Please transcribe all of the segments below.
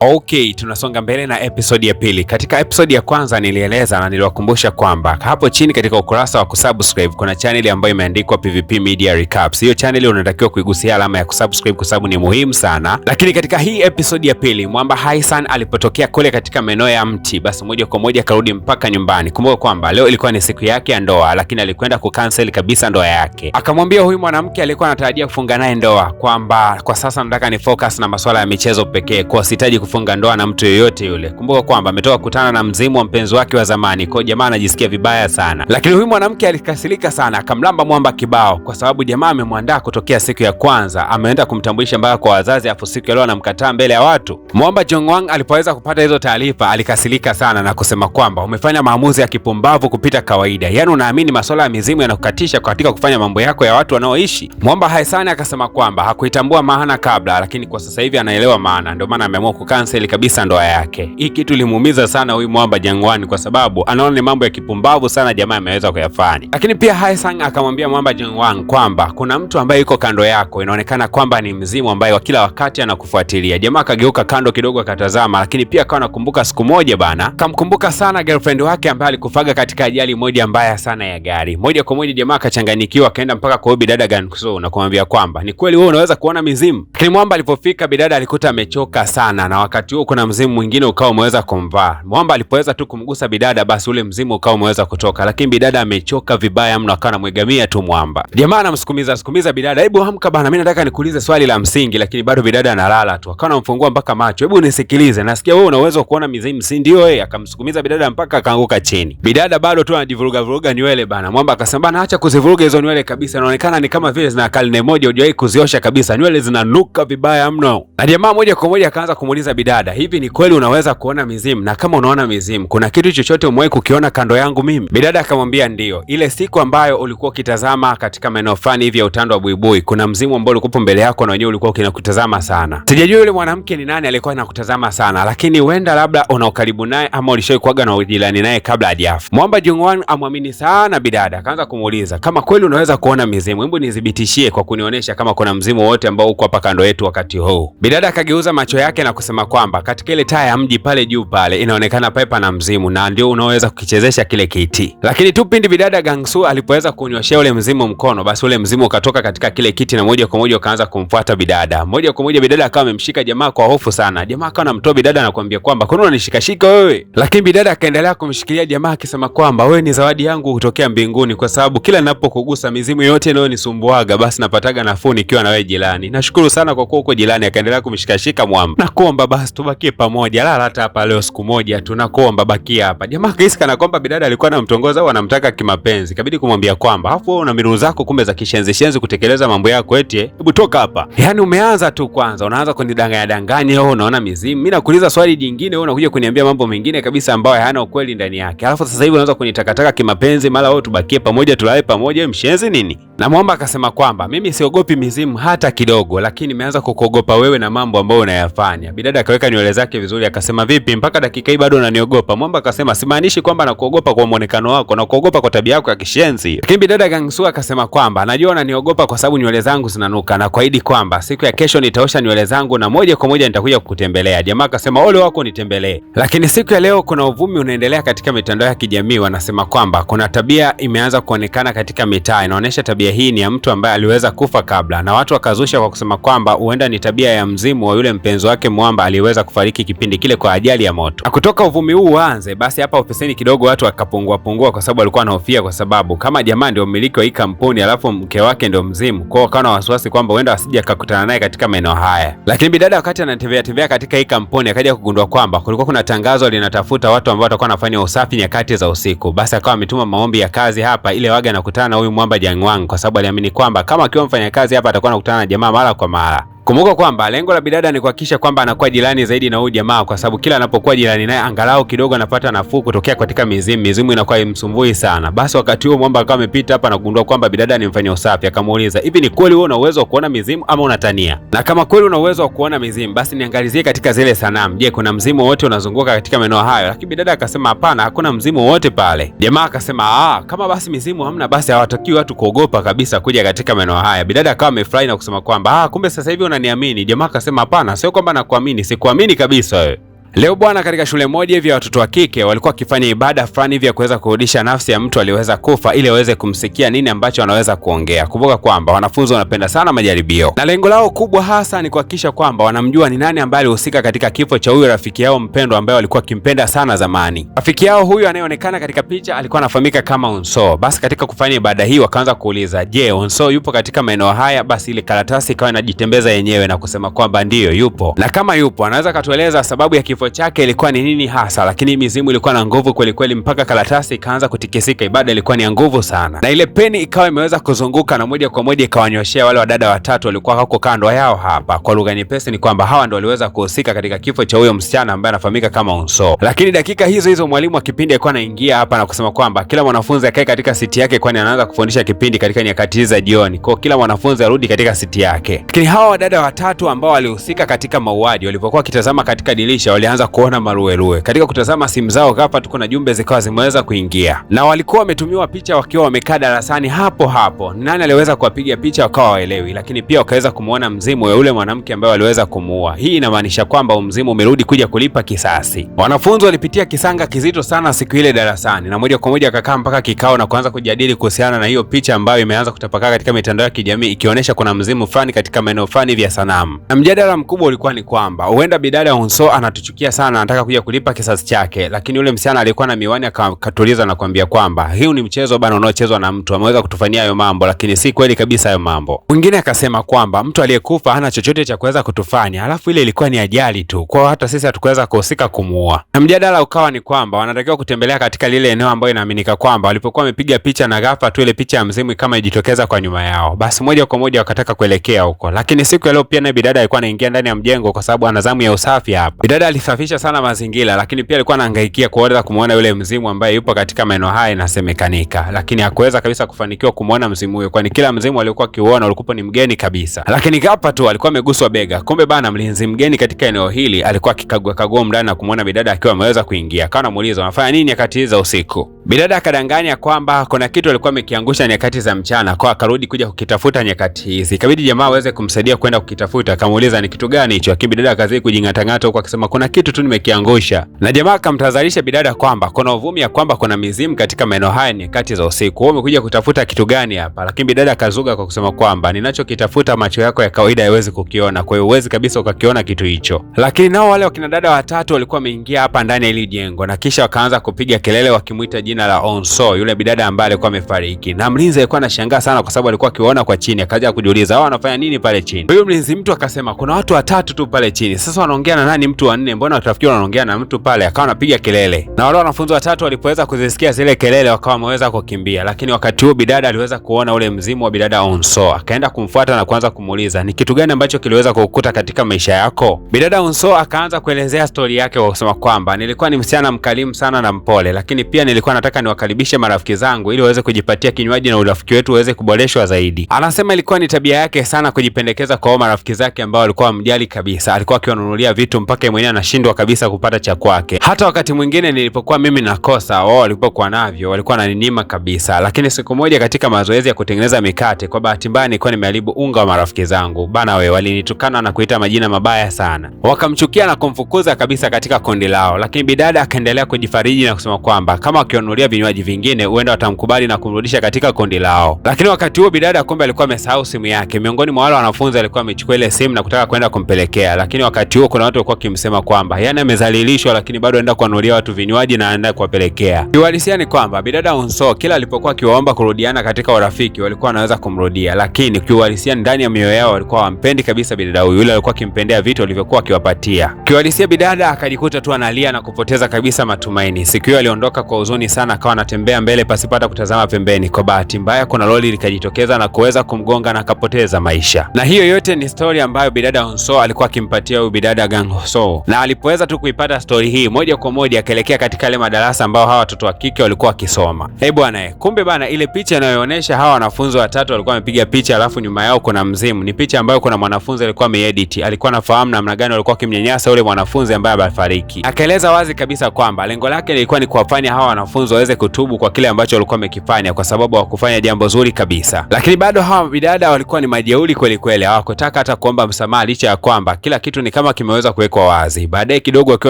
Okay, tunasonga mbele na episode ya pili. Katika episode ya kwanza nilieleza na niliwakumbusha kwamba hapo chini katika ukurasa wa kusubscribe kuna channel ambayo imeandikwa PVP Media Recaps. Hiyo channel unatakiwa kuigusia alama ya kusubscribe kwa sababu ni muhimu sana. Lakini katika hii episode ya pili, Mwamba Hissan alipotokea kule katika maeneo ya mti, basi moja kwa moja karudi mpaka nyumbani. Kumbuka kwamba leo ilikuwa ni siku yake ya ndoa, lakini alikwenda kucancel kabisa ndoa yake. Akamwambia huyu mwanamke alikuwa anatarajia kufunga naye ndoa kwamba kwa sasa nataka ni focus na masuala ya michezo pekee, kwa sitaji kufunga ndoa na mtu yoyote yule. Kumbuka kwamba ametoka kukutana na mzimu wa mpenzi wake wa zamani, kwa jamaa anajisikia vibaya sana. Lakini huyu mwanamke alikasirika sana, akamlamba Mwamba kibao kwa sababu jamaa amemwandaa kutokea siku ya kwanza, ameenda kumtambulisha mpaka kwa wazazi, afu siku ya leo anamkataa mbele ya watu. Mwamba Jongwang alipoweza kupata hizo taarifa alikasirika sana na kusema kwamba umefanya maamuzi ya kipumbavu kupita kawaida. Yaani unaamini masuala ya mizimu yanakukatisha katika kufanya mambo yako ya watu wanaoishi? Mwamba Hissan akasema kwamba hakuitambua maana kabla, lakini kwa sasa hivi anaelewa maana, ndio maana ameamua kucancel kabisa ndoa yake. Hii kitu limuumiza sana huyu Mwamba Jongwang kwa sababu anaona ni mambo ya kipumbavu sana jamaa ameweza kuyafanya. Lakini pia Hissan akamwambia Mwamba Jongwang kwamba kuna mtu ambaye yuko kando yako, inaonekana kwamba ni mzimu ambaye wa kila wakati anakufuatilia. Jamaa akageuka kando kidogo akatazama, lakini pia akawa anakumbuka siku moja bana, kamkumbuka sana girlfriend wake ambaye alikufaga katika ajali moja mbaya sana ya gari. Moja kwa moja jamaa akachanganyikiwa, akaenda mpaka kwa bidada Ganso na kumwambia kwamba ni kweli wewe unaweza kuona mizimu. Lakini Mwamba alipofika bidada alikuta amechoka sana, na wakati huo kuna mzimu mwingine ukawa umeweza kumvaa. Mwamba alipoweza tu kumgusa bidada, basi ule mzimu ukawa umeweza kutoka, lakini bidada amechoka vibaya mno, akawa anamwegamia tu Mwamba. Jamaa anamsukumiza bidada, hebu amka bana, mimi nataka nikuulize swali la msingi, lakini bado bidada analala tu. Akawa anamfungua mpaka macho, hebu nisikilize, nasikia wewe una uwezo wa kuona mizimu, si ndio? Akamsukumiza bidada mpaka akaanguka chini. Bidada bado tu anajivuruga nywele bana. Mwamba akasema bana, acha kuzivuruga hizo nywele kabisa, inaonekana ni kama vile zina karne moja hujawahi kuziosha kabisa, nywele zinanuka vibaya mno. Na jamaa moja kwa moja akaanza kumuuliza bidada, hivi ni kweli unaweza kuona mizimu? Na kama unaona mizimu, kuna kitu chochote umewahi kukiona kando yangu mimi? Bidada akamwambia ndio, ile siku ambayo ulikuwa ukitazama katika maeneo fulani hivi ya utando wa Buibui, kuna mzimu ambao ulikuwa mbele yako na wenyewe ulikuwa unakutazama sana. Sijajua yule mwanamke ni nani alikuwa anakutazama sana, lakini huenda labda una ukaribu naye ama ulishawahi kuaga na ujirani naye kabla hajafa. Mwamba Jongwang amwamini sana bidada, akaanza kumuuliza kama kweli unaweza kuona mizimu, hebu nidhibitishie kwa kunionyesha kama kuna mzimu wote ambao uko hapa kando yetu wakati huu. Bidada akageuza macho yake na kusema kwamba katika ile taa ya mji pale juu pale inaonekana pepa na mzimu, na ndio unaweza kukichezesha kile kiti. Lakini tu pindi bidada Gansu alipoweza kunyoshea ule mzimu mkono, basi ule mzimu ukatoka katika kile kiti na moja kwa moja ukaanza kumfuata bidada. Moja kwa moja bidada akawa amemshika jamaa kwa hofu sana. Jamaa akawa anamtoa bidada na kumwambia kwamba kwa nini unanishikashika wewe? Lakini bidada akaendelea kumshikilia jamaa akisema kwamba wewe ni zawadi yangu kutokea mbinguni, kwa sababu kila ninapokugusa mizimu yote inayonisumbuaga basi napataga nafuu nikiwa na wewe jirani. Nashukuru sana kwa kuwa uko jirani. Akaendelea kumshikashika Mwamba. Nakuomba basi tubakie pamoja, lala hata hapa leo siku moja, tunakuomba bakia hapa. Jamaa kaisi kana kwamba bidada alikuwa anamtongoza au anamtaka kimapenzi. Kabidi kumwambia kwamba afu wewe una miru zako kumbe za kishenzi kutekeleza mambo yako eti, hebu toka hapa. Yaani umeanza tu kwanza unaanza kunidanganya wewe unaona mizimu. Mimi nakuuliza swali jingine, wewe unakuja kuniambia mambo mengine kabisa ambayo hayana ukweli ndani yake. Alafu sasa hivi unaanza kunitakataka kimapenzi, mara wewe tubakie pamoja tulale pamoja, mshenzi nini? Na Mwamba akasema kwamba mimi siogopi mizimu hata kidogo, lakini nimeanza kukuogopa wewe na mambo ambayo unayafanya. Bidada akaweka nywele zake vizuri akasema vipi mpaka dakika hii bado unaniogopa? Mwamba akasema simaanishi kwamba nakuogopa kwa muonekano wako, na kuogopa kwa tabia yako ya kishenzi. Lakini bidada Gansu akasema kwamba najua unaniogopa kwa sababu nywele zangu zinanuka, na kuahidi kwamba siku ya kesho nitaosha nywele zangu na moja kwa moja nitakuja kukutembelea. Jamaa akasema ole wako nitembelee. Lakini siku ya leo kuna uvumi unaendelea katika mitandao ya kijamii, wanasema kwamba kuna tabia imeanza kuonekana katika mitaa, inaonyesha tabia hii ni ya mtu ambaye aliweza kufa kabla, na watu wakazusha kwa kusema kwamba huenda ni tabia ya mzimu wa yule mpenzi wake Mwamba aliweza kufariki kipindi kile kwa ajali ya moto. Na kutoka uvumi huu uanze, basi hapa ofisini kidogo watu wakapungua kwa sababu walikuwa wanahofia, kwa sababu kama jamaa ndio mmiliki wa hii kampuni alafu mke wake ndio mzimu, kwao wakawa na wasiwasi kwamba huenda wasije akakutana naye katika maeneo haya. Lakini bidada wakati anatembea katika hii kampuni akaja kugundua kwamba kulikuwa kuna tangazo linatafuta watu ambao watakuwa wanafanya usafi nyakati za usiku. Basi akawa ametuma maombi ya kazi hapa ile waga anakutana na huyu Mwamba Jongwang, kwa sababu aliamini kwamba kama akiwa mfanyakazi hapa atakuwa anakutana na jamaa mara kwa mara. Kumbuka kwamba lengo la bidada ni kuhakikisha kwamba anakuwa jirani zaidi na huyu jamaa, kwa sababu kila anapokuwa jirani naye angalau kidogo anapata nafuu kutokea katika mizimu inakuwa imsumbui sana. Basi wakati huo Mwamba akawa amepita hapa na kugundua kwamba bidada ni mfanya usafi. Akamuuliza, hivi ni kweli wewe una uwezo wa kuona mizimu ama unatania? Na kama kweli una uwezo wa kuona mizimu, basi niangalizie katika zile sanamu, je, kuna mzimu wote unazunguka katika maeneo hayo? Lakini bidada akasema hapana, hakuna mzimu wote pale. Jamaa akasema kama basi mizimu hamna, basi hawatakiwi watu kuogopa kabisa kuja katika maeneo haya. Bidada akawa amefurahi na kusema kwamba kumbe sasa hivi unaniamini? Jamaa akasema hapana, sio kwamba nakuamini, sikuamini kabisa wewe. Leo bwana, katika shule moja hivi ya watoto wa kike walikuwa wakifanya ibada fulani hivi ya kuweza kurudisha nafsi ya mtu aliyeweza kufa ili waweze kumsikia nini ambacho anaweza kuongea. Kumbuka kwamba wanafunzi wanapenda sana majaribio, na lengo lao kubwa hasa ni kuhakikisha kwamba wanamjua ni nani ambaye alihusika katika kifo cha huyo rafiki yao mpendwa ambaye walikuwa wakimpenda sana zamani. Rafiki yao huyo anayeonekana katika picha alikuwa anafahamika kama Onso. Basi katika kufanya ibada hii wakaanza kuuliza, je, Onso yupo katika maeneo haya? Basi ile karatasi ikawa inajitembeza yenyewe na kusema kwamba ndiyo yupo, na kama yupo anaweza katueleza sababu ya kifo chake ilikuwa ni nini hasa. Lakini mizimu ilikuwa na nguvu kweli kweli, mpaka karatasi ikaanza kutikisika. Ibada ilikuwa ni nguvu sana, na ile peni ikawa imeweza kuzunguka na moja kwa moja ikawanyoshea wale wadada watatu walikuwa hako kando yao. Hapa kwa lugha nyepesi ni kwamba hawa ndio waliweza kuhusika katika kifo cha huyo msichana ambaye anafahamika kama Onso. Lakini dakika hizo hizo mwalimu wa kipindi alikuwa anaingia hapa na kusema kwamba kila mwanafunzi akae katika siti yake, kwani anaanza kufundisha kipindi katika nyakati za jioni. Kwa kila mwanafunzi arudi katika siti yake. Lakini hawa wadada watatu ambao walihusika katika mauaji walipokuwa kitazama katika dirisha walianza kuona maruerue. Katika kutazama simu zao ghafla tuko na jumbe zikawa zimeweza kuingia, na walikuwa wametumiwa picha wakiwa wamekaa darasani hapo hapo. Nani aliweza kuwapiga picha wakawa waelewi, lakini pia wakaweza kumuona mzimu wa yule mwanamke ambaye waliweza kumuua. Hii inamaanisha kwamba mzimu umerudi kuja kulipa kisasi. Wanafunzi walipitia kisanga kizito sana siku ile darasani, na moja kwa moja akakaa mpaka kikao na kuanza kujadili kuhusiana na hiyo picha ambayo imeanza kutapakaa katika mitandao ya kijamii ikionyesha kuna mzimu fulani katika maeneo fulani vya sanamu. Na mjadala mkubwa ulikuwa ni kwamba huenda bidada Onso anatuchukia sana, anataka kuja kulipa kisasi chake. Lakini yule msichana alikuwa na miwani akatuliza na kuambia kwamba hii ni mchezo bana unaochezwa na mtu, ameweza kutufanyia hayo mambo, lakini si kweli kabisa hayo mambo. Mwingine akasema kwamba mtu aliyekufa hana chochote cha kuweza kutufanya, alafu ile ilikuwa ni ajali tu, kwa hata sisi hatukuweza kuhusika kumuua. Na mjadala ukawa ni kwamba wanatakiwa kutembelea katika lile eneo ambayo inaaminika kwamba walipokuwa wamepiga picha na ghafla tu ile picha ya mzimu kama ijitokeza kwa nyuma yao. Basi moja kwa moja wakataka kuelekea huko. Lakini siku ya leo pia na bidada alikuwa anaingia ndani ya mjengo kwa sababu ana zamu ya usafi hapa. Bidada alisafisha sana mazingira, lakini pia alikuwa anahangaikia kuweza kumuona yule mzimu ambaye yupo katika maeneo haya inasemekanika, lakini hakuweza kabisa kufanikiwa kumuona mzimu huyo, kwani kila mzimu aliokuwa akiuona ulikuwa ni mgeni kabisa. Lakini hapa tu alikuwa ameguswa bega. Kumbe bana, mlinzi mgeni katika eneo hili alikuwa akikagua ndani na kumuona bidada akiwa ameweza kuingia. Akawa anamuuliza unafanya nini nyakati za usiku. Bidada akadanganya kwamba kuna kitu alikuwa amekiangusha nyakati za mchana, kwa akarudi kuja kukitafuta nyakati hizi. Ikabidi jamaa aweze kumsaidia kwenda kukitafuta. Akamuuliza ni kitu gani hicho, lakini bidada akaanza kujingatangata huko akisema kuna kitu tu nimekiangusha. Na jamaa akamtahadharisha bidada kwamba kuna uvumi ya kwamba kuna mizimu katika maeneo haya nyakati za usiku. Wewe umekuja kutafuta kitu gani hapa? Lakini bidada akazuga kwa kusema kwamba ninachokitafuta macho yako ya kawaida hayawezi kukiona, kwa hiyo huwezi kabisa ukakiona kitu hicho. Lakini nao wale wakina dada watatu walikuwa wameingia hapa ndani ya ile jengo na kisha wakaanza kupiga kelele wakimuita jina la Onso, yule bidada ambaye alikuwa amefariki. Na mlinzi alikuwa anashangaa sana kwa sababu alikuwa akiona kwa chini, akaja kujiuliza hao wanafanya nini pale chini. Huyo mlinzi mtu akasema kuna watu watatu tu pale chini. Sasa wanaongea na nani mtu wa nne? Mbona watafikiri wanaongea na mtu pale? Akawa anapiga kelele. Na wale wanafunzi watatu walipoweza kuzisikia zile kelele wakawa wameweza kukimbia. Lakini wakati huo bidada aliweza kuona ule mzimu wa bidada Onso. Akaenda kumfuata na kuanza kumuuliza ni kitu gani ambacho kiliweza kukukuta katika maisha yako? Bidada Onso akaanza kuelezea stori yake kwa kusema kwamba nilikuwa ni msichana mkalimu sana na mpole, lakini pia nilikuwa nataka niwakaribishe marafiki zangu ili waweze kujipatia kinywaji na urafiki wetu uweze kuboreshwa zaidi. Anasema ilikuwa ni tabia yake sana kujipendekeza kwa marafiki zake ambao walikuwa wamjali kabisa. Alikuwa akiwanunulia vitu mpaka yeye mwenyewe anashindwa kabisa kupata cha kwake. Hata wakati mwingine nilipokuwa mimi nakosa, wao walipokuwa navyo walikuwa wananinyima kabisa. Lakini siku moja katika mazoezi ya kutengeneza mikate, kwa bahati mbaya nilikuwa nimeharibu unga wa marafiki zangu. Bana wewe, walinitukana na kuita majina mabaya sana. Wakamchukia na kumfukuza kabisa katika kundi lao. Lakini bidada akaendelea kujifariji na kusema kwamba kama wakiwanunulia vinywaji vingine huenda watamkubali na kumrudisha katika kundi lao. Lakini wakati huo bidada kumbe alikuwa amesahau simu yake. Miongoni mwa wale wanafunzi alikuwa amechukua ile simu na kutaka kwenda kumpelekea. Lakini wakati huo kuna watu walikuwa kimsema kwamba yani amezalilishwa, lakini bado anaenda kuwanunulia watu vinywaji na anaenda kuwapelekea. Kiuhalisia ni kwamba bidada Onso kila alipokuwa akiwaomba kurudiana katika urafiki walikuwa wanaweza kumrudia, lakini kiuhalisia ndani ya mioyo yao walikuwa wampendi kabisa bidada huyu. Yule alikuwa akimpendea vitu alivyokuwa akiwapatia. Kiuhalisia bidada akajikuta tu analia na kupoteza kabisa matumaini. Siku hiyo aliondoka kwa huzuni sana, akawa anatembea mbele pasipata kutazama pembeni. Kwa bahati mbaya kuna lori likajitokeza na kuweza kumgonga na akapoteza maisha. Na hiyo yote ni story ambayo bidada Onso alikuwa akimpatia huyu bidada Gang Ho. Na alipoweza tu kuipata story hii moja kwa moja akaelekea katika ile madarasa ambao hawa watoto wa kike walikuwa wakisoma. Bwana, kumbe bana ile picha inayoonyesha hawa wanafunzi watatu walikuwa wamepiga picha alafu nyuma yao kuna mzimu. Ni picha ambayo kuna mwanafunzi alikuwa ameedit. Alikuwa anafahamu namna gani walikuwa wakimnyanyasa yule mwanafunzi ambaye alifariki. Akaeleza wazi kabisa kwamba lengo lake lilikuwa ni kuwafanya hawa wanafunzi mafunzo waweze kutubu kwa kile ambacho walikuwa wamekifanya, kwa sababu hawakufanya jambo zuri kabisa. Lakini bado hawa bidada walikuwa ni majeuri kweli kweli, hawakutaka hata kuomba msamaha, licha ya kwamba kila kitu ni kama kimeweza kuwekwa wazi. Baadaye kidogo wakiwa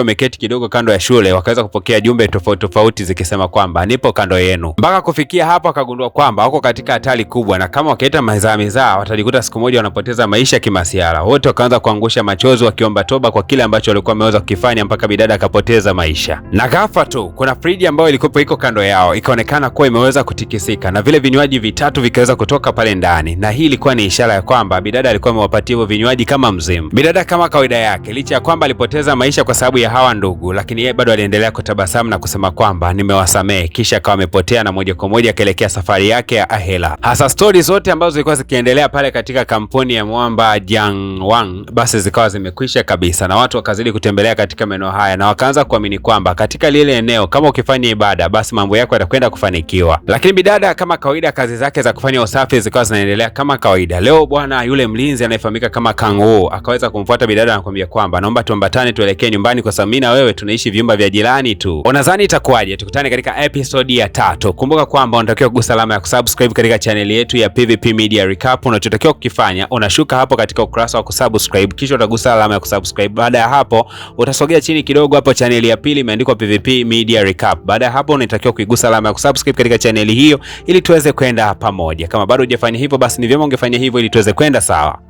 wameketi kidogo kando ya shule, wakaweza kupokea jumbe tofauti tofauti zikisema kwamba nipo kando yenu. Mpaka kufikia hapo akagundua kwamba wako katika hatari kubwa, na kama wakiita mizaa watajikuta siku moja wanapoteza maisha kimasiara. Wote wakaanza kuangusha machozi wakiomba toba kwa kile ambacho walikuwa wameweza kukifanya, mpaka bidada akapoteza maisha. Na ghafla tu kuna friji ambayo ilikuwa iko kando yao ikaonekana kuwa imeweza kutikisika, na vile vinywaji vitatu vikaweza kutoka pale ndani, na hii ilikuwa ni ishara ya kwamba bidada alikuwa amewapatia hivyo vinywaji kama mzimu. Bidada kama kawaida yake, licha ya kwamba alipoteza maisha kwa sababu ya hawa ndugu, lakini yeye bado aliendelea kutabasamu na kusema kwamba nimewasamehe, kisha akawa amepotea na moja kwa moja akaelekea safari yake ya ahera. Hasa stori zote ambazo zilikuwa zikiendelea pale katika kampuni ya Mwamba Jiangwang basi zikawa zimekwisha kabisa, na watu wakazidi kutembelea katika maeneo haya na wakaanza kuamini kwamba katika lile eneo kama ukifanya ibada basi mambo yako yatakwenda kufanikiwa. Lakini bidada kama kawaida, kazi zake za kufanya usafi zikawa zinaendelea kama kawaida. Leo bwana yule mlinzi anayefahamika kama Kang Woo akaweza kumfuata bidada na kumwambia kwamba naomba tuambatane tuelekee nyumbani, kwa sababu mimi na wewe tunaishi vyumba vya jirani tu. Unadhani itakuwaje? Tukutane katika episode ya 3. Kumbuka kwamba unatakiwa kugusa alama ya kusubscribe katika channel yetu ya PVP Media Recap. Unachotakiwa kukifanya, unashuka hapo katika ukurasa wa kusubscribe, kisha utagusa alama ya kusubscribe. Baada ya hapo utasogea chini kidogo, hapo channel ya pili imeandikwa PVP Media Recap. Baada ya hapo unatakiwa kuigusa alama ya kusubscribe katika channel hiyo ili tuweze kwenda pamoja. Kama bado hujafanya hivyo, basi ni vyema ungefanya hivyo ili tuweze kwenda sawa.